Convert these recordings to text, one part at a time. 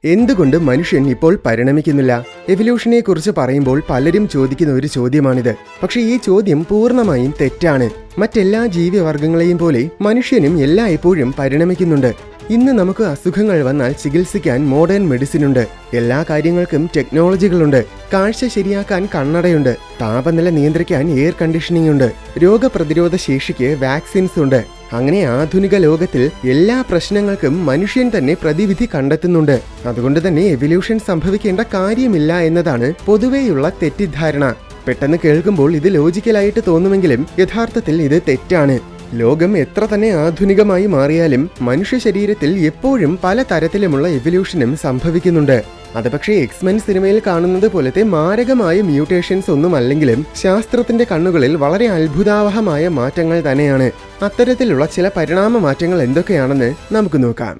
എന്തുകൊണ്ട് മനുഷ്യൻ ഇപ്പോൾ പരിണമിക്കുന്നില്ല? എവല്യൂഷനെക്കുറിച്ച് പറയുമ്പോൾ പലരും ചോദിക്കുന്ന ഒരു ചോദ്യമാണിത്. പക്ഷേ ഈ ചോദ്യം പൂർണ്ണമായും തെറ്റാണ്. മറ്റെല്ലാ ജീവിവർഗങ്ങളെയും പോലെ മനുഷ്യനും എല്ലായ്പ്പോഴും പരിണമിക്കുന്നുണ്ട്. ഇന്ന് നമുക്ക് അസുഖങ്ങൾ വന്നാൽ ചികിത്സിക്കാൻ മോഡേൺ മെഡിസിൻ ഉണ്ട്. എല്ലാ കാര്യങ്ങൾക്കും ടെക്നോളജികളുണ്ട്. കാഴ്ച ശരിയാക്കാൻ കണ്ണടയുണ്ട്. താപനില നിയന്ത്രിക്കാൻ എയർ കണ്ടീഷനിംഗ് ഉണ്ട്. രോഗപ്രതിരോധ ശേഷിക്ക് വാക്സിൻസ് ഉണ്ട്. അങ്ങനെ ആധുനിക ലോകത്തിൽ എല്ലാ പ്രശ്നങ്ങൾക്കും മനുഷ്യൻ തന്നെ പ്രതിവിധി കണ്ടെത്തുന്നുണ്ട്. അതുകൊണ്ട് തന്നെ എവല്യൂഷൻ സംഭവിക്കേണ്ട കാര്യമില്ല എന്നതാണ് പൊതുവെയുള്ള തെറ്റിദ്ധാരണ. പെട്ടെന്ന് കേൾക്കുമ്പോൾ ഇത് ലോജിക്കലായിട്ട് തോന്നുമെങ്കിലും യഥാർത്ഥത്തിൽ ഇത് തെറ്റാണ്. ലോകം എത്ര തന്നെ ആധുനികമായി മാറിയാലും മനുഷ്യ ശരീരത്തിൽ എപ്പോഴും പല തരത്തിലുമുള്ള എവല്യൂഷനും സംഭവിക്കുന്നുണ്ട്. അത് പക്ഷേ എക്സ്മെൻ സിനിമയിൽ കാണുന്നത് പോലത്തെ മാരകമായ മ്യൂട്ടേഷൻസ് ഒന്നും അല്ലെങ്കിലും ശാസ്ത്രത്തിന്റെ കണ്ണുകളിൽ വളരെ അത്ഭുതാവഹമായ മാറ്റങ്ങൾ തന്നെയാണ്. അത്തരത്തിലുള്ള ചില പരിണാമ മാറ്റങ്ങൾ എന്തൊക്കെയാണെന്ന് നമുക്ക് നോക്കാം.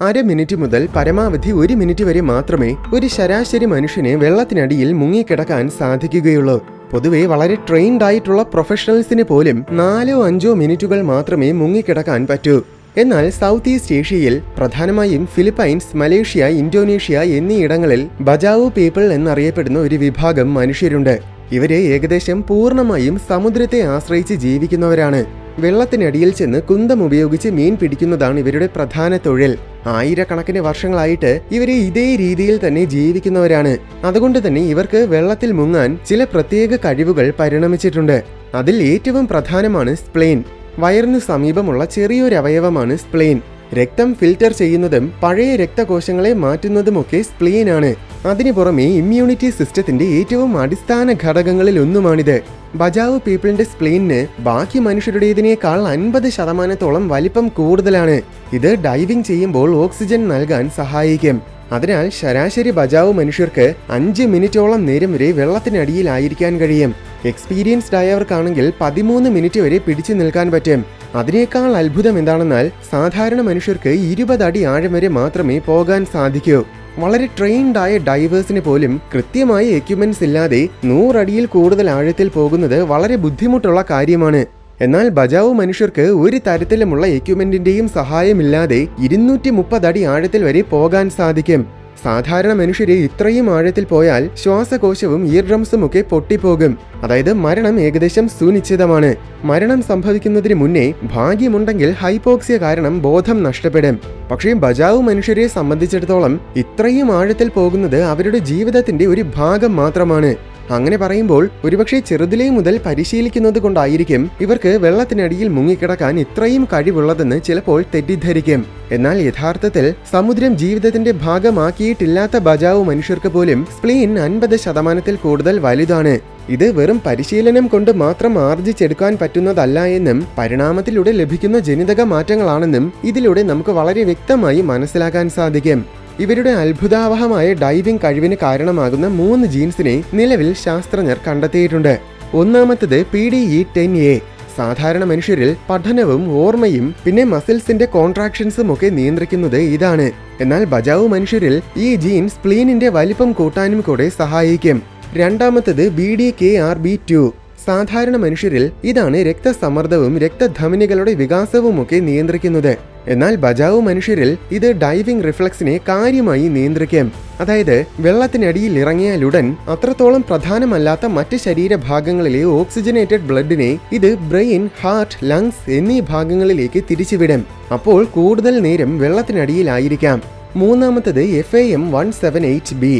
അര മിനിറ്റ് മുതൽ പരമാവധി 1 മിനിറ്റ് വരെ മാത്രമേ ഒരു ശരാശരി മനുഷ്യന് വെള്ളത്തിനടിയിൽ മുങ്ങിക്കിടക്കാൻ സാധിക്കുകയുള്ളൂ. പൊതുവെ വളരെ ട്രെയിൻഡ് ആയിട്ടുള്ള പ്രൊഫഷണൽസിന് പോലും 4-5 മിനിറ്റുകൾ മാത്രമേ മുങ്ങിക്കിടക്കാൻ പറ്റൂ. എന്നാൽ സൗത്ത് ഈസ്റ്റ് ഏഷ്യയിൽ പ്രധാനമായും ഫിലിപ്പൈൻസ്, മലേഷ്യ, ഇന്തോനേഷ്യ എന്നീ ഇടങ്ങളിൽ ബജാവോ പീപ്പിൾ എന്നറിയപ്പെടുന്ന ഒരു വിഭാഗം മനുഷ്യരുണ്ട്. ഇവര് ഏകദേശം പൂർണ്ണമായും സമുദ്രത്തെ ആശ്രയിച്ച് ജീവിക്കുന്നവരാണ്. വെള്ളത്തിനടിയിൽ ചെന്ന് കുന്തം ഉപയോഗിച്ച് മീൻ പിടിക്കുന്നതാണ് ഇവരുടെ പ്രധാന തൊഴിൽ. ആയിരക്കണക്കിന് വർഷങ്ങളായിട്ട് ഇവര് ഇതേ രീതിയിൽ തന്നെ ജീവിക്കുന്നവരാണ്. അതുകൊണ്ട് തന്നെ ഇവർക്ക് വെള്ളത്തിൽ മുങ്ങാൻ ചില പ്രത്യേക കഴിവുകൾ പരിണമിച്ചിട്ടുണ്ട്. അതിൽ ഏറ്റവും പ്രധാനമാണ് സ്പ്ലെയിൻ. വയറിനു സമീപമുള്ള ചെറിയൊരു അവയവമാണ് സ്പ്ലെയിൻ. രക്തം ഫിൽറ്റർ ചെയ്യുന്നതും പഴയ രക്തകോശങ്ങളെ മാറ്റുന്നതുമൊക്കെ സ്പ്ലെയിൻ ആണ്. അതിനു പുറമെ ഇമ്മ്യൂണിറ്റി സിസ്റ്റത്തിന്റെ ഏറ്റവും അടിസ്ഥാന ഘടകങ്ങളിൽ ഒന്നുമാണിത്. ബജാവോ പീപ്പിളിന്റെ സ്പ്ലെയിനിന് ബാക്കി മനുഷ്യരുടേതിനേക്കാൾ 50% വലിപ്പം കൂടുതലാണ്. ഇത് ഡൈവിംഗ് ചെയ്യുമ്പോൾ ഓക്സിജൻ നൽകാൻ സഹായിക്കും. അതിനാൽ ശരാശരി ബജാവോ മനുഷ്യർക്ക് 5 മിനിറ്റോളം നേരം വരെ വെള്ളത്തിനടിയിലായിരിക്കാൻ കഴിയും. എക്സ്പീരിയൻസ്ഡ് ആയവർക്കാണെങ്കിൽ 13 മിനിറ്റ് വരെ പിടിച്ചു നിൽക്കാൻ പറ്റും. അതിനേക്കാൾ അത്ഭുതം എന്താണെന്നാൽ സാധാരണ മനുഷ്യർക്ക് 20 അടി ആഴം വരെ മാത്രമേ പോകാൻ സാധിക്കൂ. വളരെ ട്രെയിൻഡ് ആയ ഡൈവേഴ്സിന് പോലും കൃത്യമായ എക്യുപ്മെന്റ്സ് ഇല്ലാതെ 100 അടിയിൽ കൂടുതൽ ആഴത്തിൽ പോകുന്നത് വളരെ ബുദ്ധിമുട്ടുള്ള കാര്യമാണ്. എന്നാൽ ബജാവോ മനുഷ്യർക്ക് ഒരു തരത്തിലുമുള്ള എക്യുപ്മെന്റിന്റെയും സഹായമില്ലാതെ 230 അടി ആഴത്തിൽ വരെ പോകാൻ സാധിക്കും. സാധാരണ മനുഷ്യര് ഇത്രയും ആഴത്തിൽ പോയാൽ ശ്വാസകോശവും ഇയർ ഡ്രംസും ഒക്കെ പൊട്ടിപ്പോകും. അതായത് മരണം ഏകദേശം സുനിശ്ചിതമാണ്. മരണം സംഭവിക്കുന്നതിന് മുന്നേ ഭാഗ്യമുണ്ടെങ്കിൽ ഹൈപ്പോക്സിയ കാരണം ബോധം നഷ്ടപ്പെടും. പക്ഷേ ബജാവോ മനുഷ്യരെ സംബന്ധിച്ചിടത്തോളം ഇത്രയും ആഴത്തിൽ പോകുന്നത് അവരുടെ ജീവിതത്തിന്റെ ഒരു ഭാഗം മാത്രമാണ്. അങ്ങനെ പറയുമ്പോൾ ഒരുപക്ഷെ ചെറുതിലേ മുതൽ പരിശീലിക്കുന്നത് കൊണ്ടായിരിക്കും ഇവർക്ക് വെള്ളത്തിനടിയിൽ മുങ്ങിക്കിടക്കാൻ ഇത്രയും കഴിവുള്ളതെന്ന് ചിലപ്പോൾ തെറ്റിദ്ധരിക്കും. എന്നാൽ യഥാർത്ഥത്തിൽ സമുദ്രം ജീവിതത്തിന്റെ ഭാഗമാക്കിയിട്ടില്ലാത്ത ബജാവോ മനുഷ്യർക്ക് പോലും സ്പ്ലെയിൻ 50% കൂടുതൽ വലുതാണ്. ഇത് വെറും പരിശീലനം കൊണ്ട് മാത്രം ആർജിച്ചെടുക്കാൻ പറ്റുന്നതല്ല എന്നും പരിണാമത്തിലൂടെ ലഭിക്കുന്ന ജനിതക മാറ്റങ്ങളാണെന്നും ഇതിലൂടെ നമുക്ക് വളരെ വ്യക്തമായി മനസ്സിലാക്കാൻ സാധിക്കും. ഇവരുടെ അത്ഭുതാവഹമായ ഡൈവിംഗ് കഴിവിന് കാരണമാകുന്ന 3 ജീൻസിനെ നിലവിൽ ശാസ്ത്രജ്ഞർ കണ്ടെത്തിയിട്ടുണ്ട്. ഒന്നാമത്തത് PDE10A. സാധാരണ മനുഷ്യരിൽ പഠനവും ഓർമ്മയും പിന്നെ മസിൽസിന്റെ കോൺട്രാക്ഷൻസും ഒക്കെ നിയന്ത്രിക്കുന്നത് ഇതാണ്. എന്നാൽ ബജാവോ മനുഷ്യരിൽ ഈ ജീൻ സ്പ്ലീനിന്റെ വലിപ്പം കൂട്ടാനും കൂടെ സഹായിക്കും. രണ്ടാമത്തത് BDKRB2. സാധാരണ മനുഷ്യരിൽ ഇതാണ് രക്തസമ്മർദ്ദവും രക്തധമനികളുടെ വികാസവും ഒക്കെ നിയന്ത്രിക്കുന്നത്. എന്നാൽ ബജാവോ മനുഷ്യരിൽ ഇത് ഡൈവിംഗ് റിഫ്ലക്സിനെ കാര്യമായി നിയന്ത്രിക്കും. അതായത് വെള്ളത്തിനടിയിൽ ഇറങ്ങിയാലുടൻ അത്രത്തോളം പ്രധാനമല്ലാത്ത മറ്റ് ശരീരഭാഗങ്ങളിലെ ഓക്സിജനേറ്റഡ് ബ്ലഡിനെ ഇത് ബ്രെയിൻ, ഹാർട്ട്, ലങ്സ് എന്നീ ഭാഗങ്ങളിലേക്ക് തിരിച്ചുവിടും. അപ്പോൾ കൂടുതൽ നേരം വെള്ളത്തിനടിയിലായിരിക്കാം. മൂന്നാമത്തത് FAM178B.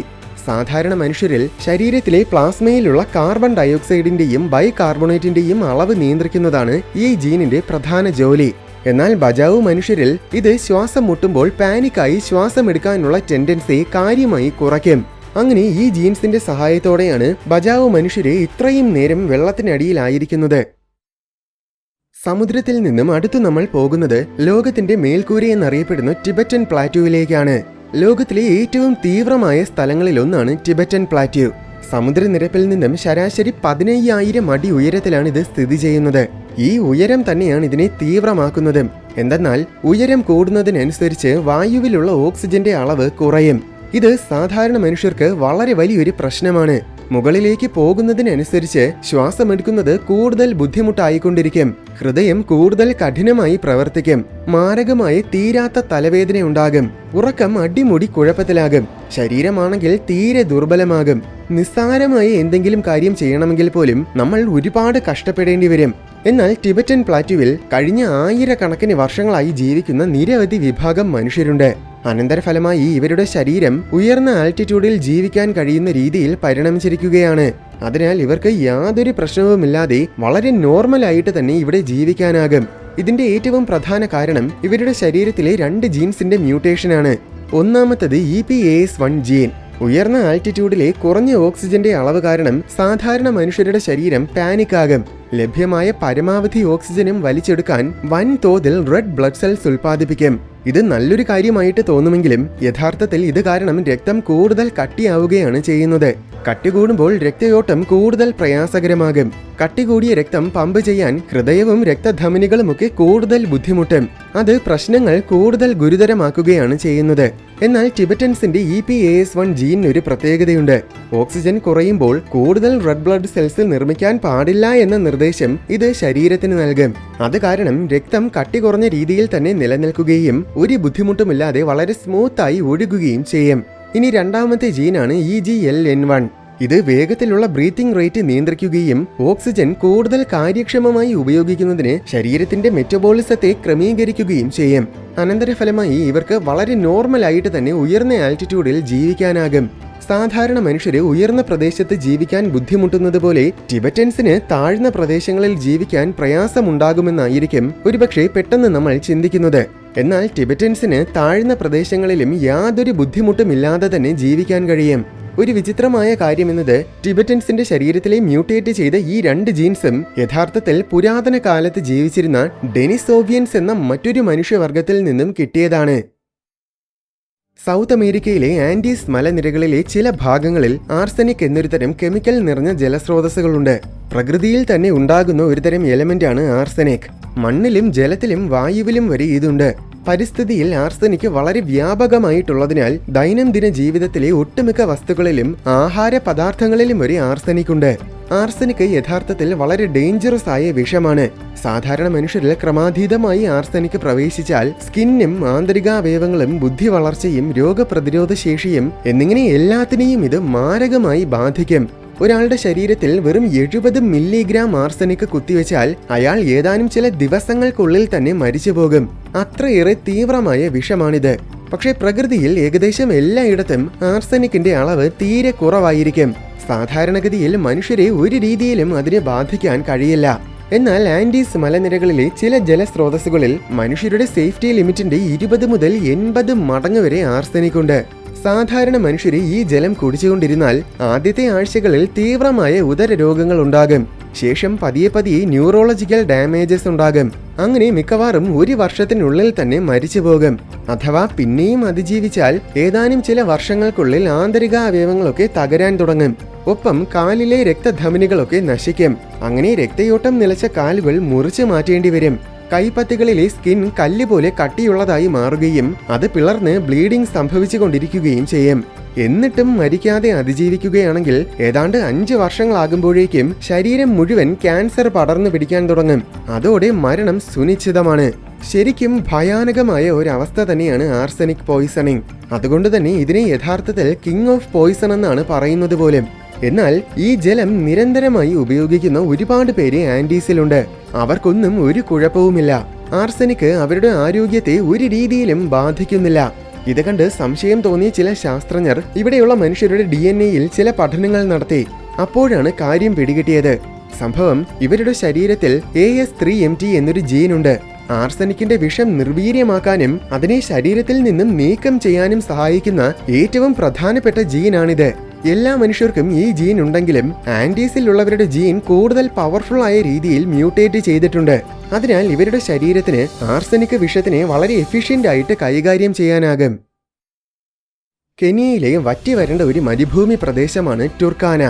സാധാരണ മനുഷ്യരിൽ ശരീരത്തിലെ പ്ലാസ്മയിലുള്ള കാർബൺ ഡയോക്സൈഡിന്റെയും ബൈകാർബണേറ്റിന്റെയും അളവ് നിയന്ത്രിക്കുന്നതാണ് ഈ ജീനിന്റെ പ്രധാന ജോലി. എന്നാൽ ബജാവോ മനുഷ്യരിൽ ഇത് ശ്വാസം മുട്ടുമ്പോൾ പാനിക്കായി ശ്വാസമെടുക്കാനുള്ള ടെൻഡൻസി കാര്യമായി കുറയ്ക്കും. അങ്ങനെ ഈ ജീൻസിന്റെ സഹായത്തോടെയാണ് ബജാവോ മനുഷ്യരെ ഇത്രയും നേരം വെള്ളത്തിനടിയിലായിരിക്കുന്നത്. സമുദ്രത്തിൽ നിന്നും അടുത്തു നമ്മൾ പോകുന്നത് ലോകത്തിന്റെ മേൽക്കൂര എന്നറിയപ്പെടുന്ന ടിബറ്റൻ പ്ലാറ്റ്യൂവിലേക്കാണ്. ലോകത്തിലെ ഏറ്റവും തീവ്രമായ സ്ഥലങ്ങളിലൊന്നാണ് ടിബറ്റൻ പ്ലാറ്റ്യൂ. സമുദ്രനിരപ്പിൽ നിന്നും ശരാശരി 15,000 അടി ഉയരത്തിലാണ് ഇത് സ്ഥിതി ചെയ്യുന്നത്. ഈ ഉയരം തന്നെയാണ് ഇതിനെ തീവ്രമാക്കുന്നത്. എന്തെന്നാൽ ഉയരം കൂടുന്നതിനനുസരിച്ച് വായുവിലുള്ള ഓക്സിജന്റെ അളവ് കുറയും. ഇത് സാധാരണ മനുഷ്യർക്ക് വളരെ വലിയൊരു പ്രശ്നമാണ്. മുകളിലേക്ക് പോകുന്നതിനനുസരിച്ച് ശ്വാസമെടുക്കുന്നത് കൂടുതൽ ബുദ്ധിമുട്ടായിക്കൊണ്ടിരിക്കും. ഹൃദയം കൂടുതൽ കഠിനമായി പ്രവർത്തിക്കും. മാരകമായി തീരാത്ത തലവേദനയുണ്ടാകും. ഉറക്കം അടിമുടി കുഴപ്പത്തിലാകും. ശരീരമാണെങ്കിൽ തീരെ ദുർബലമാകും. നിസ്സാരമായി എന്തെങ്കിലും കാര്യം ചെയ്യണമെങ്കിൽ പോലും നമ്മൾ ഒരുപാട് കഷ്ടപ്പെടേണ്ടി വരും. എന്നാൽ ടിബറ്റൻ പ്ലാറ്റ്യൂവിൽ കഴിഞ്ഞ ആയിരക്കണക്കിന് വർഷങ്ങളായി ജീവിക്കുന്ന നിരവധി വിഭാഗം മനുഷ്യരുണ്ട്. അനന്തരഫലമായി ഇവരുടെ ശരീരം ഉയർന്ന ആൾട്ടിറ്റ്യൂഡിൽ ജീവിക്കാൻ കഴിയുന്ന രീതിയിൽ പരിണമിച്ചിരിക്കുകയാണ്. അതിനാൽ ഇവർക്ക് യാതൊരു പ്രശ്നവുമില്ലാതെ വളരെ നോർമലായിട്ട് തന്നെ ഇവിടെ ജീവിക്കാനാകും. ഇതിന്റെ ഏറ്റവും പ്രധാന കാരണം ഇവരുടെ ശരീരത്തിലെ 2 ജീൻസിന്റെ മ്യൂട്ടേഷനാണ്. ഒന്നാമത്തത് EPAS1 ജീൻ. ഉയർന്ന ആൾട്ടിറ്റ്യൂഡിലെ കുറഞ്ഞ ഓക്സിജന്റെ അളവ് കാരണം സാധാരണ മനുഷ്യരുടെ ശരീരം പാനിക്കാകും. ലഭ്യമായ പരമാവധി ഓക്സിജനും വലിച്ചെടുക്കാൻ വൻതോതിൽ റെഡ് ബ്ലഡ് സെൽസ് ഉൽപ്പാദിപ്പിക്കും. ഇത് നല്ലൊരു കാര്യമായിട്ട് തോന്നുമെങ്കിലും യഥാർത്ഥത്തിൽ ഇത് കാരണം രക്തം കൂടുതൽ കട്ടിയാവുകയാണ് ചെയ്യുന്നത്. കട്ടി കൂടുമ്പോൾ രക്തയോട്ടം കൂടുതൽ പ്രയാസകരമാകും. കട്ടി കൂടിയ രക്തം പമ്പ് ചെയ്യാൻ ഹൃദയവും രക്തധമനികളുമൊക്കെ കൂടുതൽ ബുദ്ധിമുട്ടും. അത് പ്രശ്നങ്ങൾ കൂടുതൽ ഗുരുതരമാക്കുകയാണ് ചെയ്യുന്നത്. എന്നാൽ ടിബറ്റൻസിന്റെ EPAS1 ജീനിന് ഒരു പ്രത്യേകതയുണ്ട്. ഓക്സിജൻ കുറയുമ്പോൾ കൂടുതൽ റെഡ് ബ്ലഡ് സെൽസ് നിർമ്മിക്കാൻ പാടില്ല എന്ന നിർദ്ദേശം ഇത് ശരീരത്തിന് നൽകും. അത് കാരണം രക്തം കട്ടി കുറഞ്ഞ രീതിയിൽ തന്നെ നിലനിൽക്കുകയും ഒരു ബുദ്ധിമുട്ടുമില്ലാതെ വളരെ സ്മൂത്തായി ഒഴുകുകയും ചെയ്യും. ഇനി രണ്ടാമത്തെ ജീനാണ് EGLN1. ഇത് വേഗത്തിലുള്ള ബ്രീത്തിംഗ് റേറ്റ് നിയന്ത്രിക്കുകയും ഓക്സിജൻ കൂടുതൽ കാര്യക്ഷമമായി ഉപയോഗിക്കുന്നതിന് ശരീരത്തിന്റെ മെറ്റബോളിസത്തെ ക്രമീകരിക്കുകയും ചെയ്യും. അനന്തരഫലമായി ഇവർക്ക് വളരെ നോർമലായിട്ട് തന്നെ ഉയർന്ന ആൾട്ടിറ്റ്യൂഡിൽ ജീവിക്കാനാകും. സാധാരണ മനുഷ്യര് ഉയർന്ന പ്രദേശത്ത് ജീവിക്കാൻ ബുദ്ധിമുട്ടുന്നത് പോലെ ടിബറ്റൻസിന് താഴ്ന്ന പ്രദേശങ്ങളിൽ ജീവിക്കാൻ പ്രയാസമുണ്ടാകുമെന്നായിരിക്കും ഒരുപക്ഷെ പെട്ടെന്ന് നമ്മൾ ചിന്തിക്കുന്നത്. എന്നാൽ ടിബറ്റൻസിന് താഴ്ന്ന പ്രദേശങ്ങളിലും യാതൊരു ബുദ്ധിമുട്ടുമില്ലാതെ തന്നെ ജീവിക്കാൻ കഴിയും. ഒരു വിചിത്രമായ കാര്യമെന്നത് ടിബറ്റൻസിന്റെ ശരീരത്തിലെ മ്യൂട്ടേറ്റ് ചെയ്ത ഈ 2 ജീൻസും യഥാർത്ഥത്തിൽ പുരാതന കാലത്ത് ജീവിച്ചിരുന്ന ഡെനിസോവിയൻസ് എന്ന മറ്റൊരു മനുഷ്യവർഗത്തിൽ നിന്നും കിട്ടിയതാണ്. സൗത്ത് അമേരിക്കയിലെ ആൻഡീസ് മലനിരകളിലെ ചില ഭാഗങ്ങളിൽ ആർസനിക് എന്നൊരു തരം കെമിക്കൽ നിറഞ്ഞ ജലസ്രോതസ്സുകളുണ്ട്. പ്രകൃതിയിൽ തന്നെ ഉണ്ടാകുന്ന ഒരുതരം എലമെന്റാണ് ആർസനിക്. മണ്ണിലും ജലത്തിലും വായുവിലും വരെ ഇതുണ്ട്. പരിസ്ഥിതിയിൽ ആർസനിക് വളരെ വ്യാപകമായിട്ടുള്ളതിനാൽ ദൈനംദിന ജീവിതത്തിലെ ഒട്ടുമിക്ക വസ്തുക്കളിലും ആഹാര പദാർത്ഥങ്ങളിലും വരെ ആർസനിക് ഉണ്ട്. ആർസനിക് യഥാർത്ഥത്തിൽ വളരെ ഡേഞ്ചറസ് ആയ വിഷമാണ്. സാധാരണ മനുഷ്യരിൽ ക്രമാതീതമായി ആർസനിക് പ്രവേശിച്ചാൽ സ്കിന്നും ആന്തരികാവയവങ്ങളും ബുദ്ധി വളർച്ചയും രോഗപ്രതിരോധ ശേഷിയും എന്നിങ്ങനെ എല്ലാത്തിനെയും ഇത് മാരകമായി ബാധിക്കും. ഒരാളുടെ ശരീരത്തിൽ വെറും 70 മില്ലിഗ്രാം ആർസനിക് കുത്തിവെച്ചാൽ അയാൾ ഏതാനും ചില ദിവസങ്ങൾക്കുള്ളിൽ തന്നെ മരിച്ചുപോകും. അത്രയേറെ തീവ്രമായ വിഷമാണിത്. പക്ഷേ പ്രകൃതിയിൽ ഏകദേശം എല്ലായിടത്തും ആർസനിക്കിന്റെ അളവ് തീരെ കുറവായിരിക്കും. സാധാരണഗതിയിൽ മനുഷ്യരെ ഒരു രീതിയിലും അതിനെ ബാധിക്കാൻ കഴിയില്ല. എന്നാൽ ആൻഡീസ് മലനിരകളിലെ ചില ജലസ്രോതസ്സുകളിൽ മനുഷ്യരുടെ സേഫ്റ്റി ലിമിറ്റിന്റെ 20 മുതൽ 80 മടങ്ങ് വരെ ആർസനിക് ഉണ്ട്. സാധാരണ മനുഷ്യര് ഈ ജലം കുടിച്ചുകൊണ്ടിരുന്നാൽ ആദ്യത്തെ ആഴ്ചകളിൽ തീവ്രമായ ഉദര രോഗങ്ങൾ ഉണ്ടാകും. ശേഷം പതിയെ പതിയെ ന്യൂറോളജിക്കൽ ഡാമേജസ് ഉണ്ടാകും. അങ്ങനെ മിക്കവാറും 1 വർഷത്തിനുള്ളിൽ തന്നെ മരിച്ചു പോകും. അഥവാ പിന്നെയും അതിജീവിച്ചാൽ ഏതാനും ചില വർഷങ്ങൾക്കുള്ളിൽ ആന്തരിക അവയവങ്ങളൊക്കെ തകരാൻ തുടങ്ങും. ഒപ്പം കാലിലെ രക്തധമനികളൊക്കെ നശിക്കും. അങ്ങനെ രക്തയോട്ടം നിലച്ച കാലുകൾ മുറിച്ചു മാറ്റേണ്ടി വരും. കൈപ്പത്തികളിലെ സ്കിൻ കല്ല് പോലെ കട്ടിയുള്ളതായി മാറുകയും അത് പിളർന്ന് ബ്ലീഡിംഗ് സംഭവിച്ചു കൊണ്ടിരിക്കുകയും ചെയ്യും. എന്നിട്ടും മരിക്കാതെ അതിജീവിക്കുകയാണെങ്കിൽ ഏതാണ്ട് 5 വർഷങ്ങളാകുമ്പോഴേക്കും ശരീരം മുഴുവൻ ക്യാൻസർ പടർന്നു പിടിക്കാൻ തുടങ്ങും. അതോടെ മരണം സുനിശ്ചിതമാണ്. ശരിക്കും ഭയാനകമായ ഒരവസ്ഥ തന്നെയാണ് ആർസനിക് പോയിസണിംഗ്. അതുകൊണ്ട് തന്നെ ഇതിനെ യഥാർത്ഥത്തിൽ കിങ് ഓഫ് പോയിസൺ എന്നാണ് പറയുന്നത് പോലും. എന്നാൽ ഈ ജലം നിരന്തരമായി ഉപയോഗിക്കുന്ന ഒരുപാട് പേര് ആൻഡീസിലുണ്ട്. അവർക്കൊന്നും ഒരു കുഴപ്പവുമില്ല. ആർസനിക് അവരുടെ ആരോഗ്യത്തെ ഒരു രീതിയിലും ബാധിക്കുന്നില്ല. ഇത് കണ്ട് സംശയം തോന്നിയ ചില ശാസ്ത്രജ്ഞർ ഇവിടെയുള്ള മനുഷ്യരുടെ DNA-യിൽ ചില പഠനങ്ങൾ നടത്തി. അപ്പോഴാണ് കാര്യം പിടികിട്ടിയത്. സംഭവം ഇവരുടെ ശരീരത്തിൽ AS3MT എന്നൊരു ജീനുണ്ട്. ആർസനിക്കിന്റെ വിഷം നിർവീര്യമാക്കാനും അതിനെ ശരീരത്തിൽ നിന്നും നീക്കം ചെയ്യാനും സഹായിക്കുന്ന ഏറ്റവും പ്രധാനപ്പെട്ട ജീനാണിത്. എല്ലാ മനുഷ്യർക്കും ഈ ജീൻ ഉണ്ടെങ്കിലും ആൻഡീസിലുള്ളവരുടെ ജീൻ കൂടുതൽ പവർഫുൾ ആയ രീതിയിൽ മ്യൂട്ടേറ്റ് ചെയ്തിട്ടുണ്ട്. അതിനാൽ ഇവരുടെ ശരീരത്തിന് ആർസനിക് വിഷത്തിനെ വളരെ എഫിഷ്യന്റ് ആയിട്ട് കൈകാര്യം ചെയ്യാനാകും. കെനിയയിലെ വറ്റിവരേണ്ട ഒരു മരുഭൂമി പ്രദേശമാണ് ടുർക്കാന.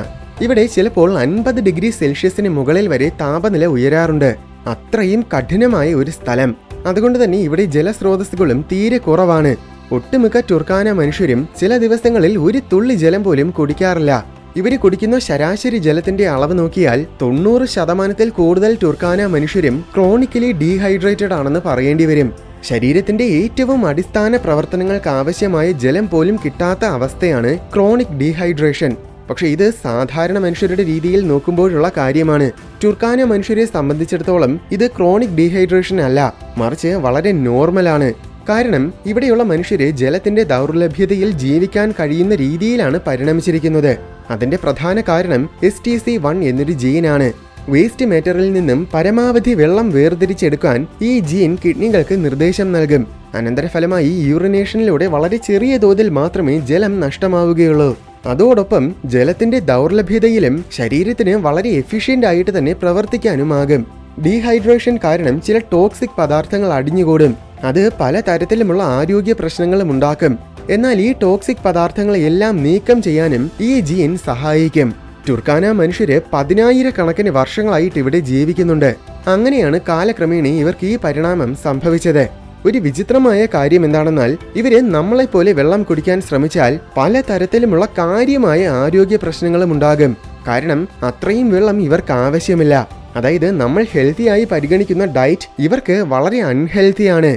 ഇവിടെ ചിലപ്പോൾ 50 ഡിഗ്രി സെൽഷ്യസിന് മുകളിൽ വരെ താപനില ഉയരാറുണ്ട്. അത്രയും കഠിനമായ ഒരു സ്ഥലം. അതുകൊണ്ട് തന്നെ ഇവിടെ ജലസ്രോതസ്സുകളും തീരെ കുറവാണ്. ഒട്ടുമിക്ക ടുർക്കാന മനുഷ്യരും ചില ദിവസങ്ങളിൽ ഒരു തുള്ളി ജലം പോലും കുടിക്കാറില്ല. ഇവര് കുടിക്കുന്ന ശരാശരി ജലത്തിന്റെ അളവ് നോക്കിയാൽ 90% കൂടുതൽ ടുർക്കാന മനുഷ്യരും ക്രോണിക്കലി ഡീഹൈഡ്രേറ്റഡ് ആണെന്ന് പറയേണ്ടി വരും. ശരീരത്തിന്റെ ഏറ്റവും അടിസ്ഥാന പ്രവർത്തനങ്ങൾക്ക് ആവശ്യമായ ജലം പോലും കിട്ടാത്ത അവസ്ഥയാണ് ക്രോണിക് ഡീഹൈഡ്രേഷൻ. പക്ഷെ ഇത് സാധാരണ മനുഷ്യരുടെ രീതിയിൽ നോക്കുമ്പോഴുള്ള കാര്യമാണ്. ടുർക്കാന മനുഷ്യരെ സംബന്ധിച്ചിടത്തോളം ഇത് ക്രോണിക് ഡീഹൈഡ്രേഷൻ അല്ല, മറിച്ച് വളരെ നോർമലാണ്. കാരണം ഇവിടെയുള്ള മനുഷ്യര് ജലത്തിന്റെ ദൗർലഭ്യതയിൽ ജീവിക്കാൻ കഴിയുന്ന രീതിയിലാണ് പരിണമിച്ചിരിക്കുന്നത്. അതിന്റെ പ്രധാന കാരണം STC1 എന്നൊരു ജീനാണ്. വേസ്റ്റ് മാറ്ററിൽ നിന്നും പരമാവധി വെള്ളം വേർതിരിച്ചെടുക്കാൻ ഈ ജീൻ കിഡ്നികൾക്ക് നിർദ്ദേശം നൽകും. അനന്തരഫലമായി യൂറിനേഷനിലൂടെ വളരെ ചെറിയ തോതിൽ മാത്രമേ ജലം നഷ്ടമാവുകയുള്ളൂ. അതോടൊപ്പം ജലത്തിന്റെ ദൗർലഭ്യതയിലും ശരീരത്തിന് വളരെ എഫിഷ്യന്റ് ആയിട്ട് തന്നെ പ്രവർത്തിക്കാനുമാകും. ഡീഹൈഡ്രേഷൻ കാരണം ചില ടോക്സിക് പദാർത്ഥങ്ങൾ അടിഞ്ഞുകൂടും. അത് പല തരത്തിലുമുള്ള ആരോഗ്യ പ്രശ്നങ്ങളും ഉണ്ടാക്കും. എന്നാൽ ഈ ടോക്സിക് പദാർത്ഥങ്ങളെല്ലാം നീക്കം ചെയ്യാനും ഈ ജീൻ സഹായിക്കും. ടുർക്കാന മനുഷ്യര് 10,000 വർഷങ്ങളായിട്ട് ഇവിടെ ജീവിക്കുന്നുണ്ട്. അങ്ങനെയാണ് കാലക്രമേണ ഇവർക്ക് ഈ പരിണാമം സംഭവിച്ചത്. ഒരു വിചിത്രമായ കാര്യം എന്താണെന്നാൽ ഇവര് നമ്മളെപ്പോലെ വെള്ളം കുടിക്കാൻ ശ്രമിച്ചാൽ പല തരത്തിലുമുള്ള കാര്യമായ ആരോഗ്യ പ്രശ്നങ്ങളും ഉണ്ടാകും. കാരണം അത്രയും വെള്ളം ഇവർക്ക് ആവശ്യമില്ല. അതായത് നമ്മൾ ഹെൽത്തിയായി പരിഗണിക്കുന്ന ഡയറ്റ് ഇവർക്ക് വളരെ അൺഹെൽത്തിയാണ്.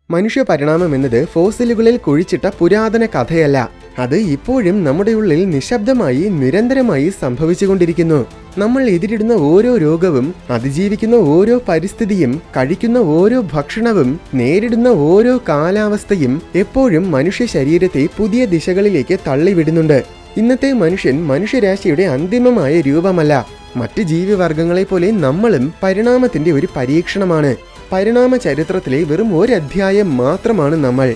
മനുഷ്യ പരിണാമം എന്നത് ഫോസിലുകളിൽ കുഴിച്ചിട്ട പുരാതന കഥയല്ല. അത് ഇപ്പോഴും നമ്മുടെ ഉള്ളിൽ നിശബ്ദമായി നിരന്തരമായി സംഭവിച്ചുകൊണ്ടിരിക്കുന്നു. നമ്മൾ എതിരിടുന്ന ഓരോ രോഗവും, അതിജീവിക്കുന്ന ഓരോ പരിസ്ഥിതിയും, കഴിക്കുന്ന ഓരോ ഭക്ഷണവും, നേരിടുന്ന ഓരോ കാലാവസ്ഥയും എപ്പോഴും മനുഷ്യ ശരീരത്തെ പുതിയ ദിശകളിലേക്ക് തള്ളിവിടുന്നുണ്ട്. ഇന്നത്തെ മനുഷ്യൻ മനുഷ്യരാശിയുടെ അന്തിമമായ രൂപമല്ല. മറ്റ് ജീവിവർഗങ്ങളെ പോലെ നമ്മളും പരിണാമത്തിന്റെ ഒരു പരീക്ഷണമാണ്. പരിണാമ ചരിത്രത്തിലെ വെറും ഒരു അധ്യായം മാത്രമാണ് നമ്മൾ.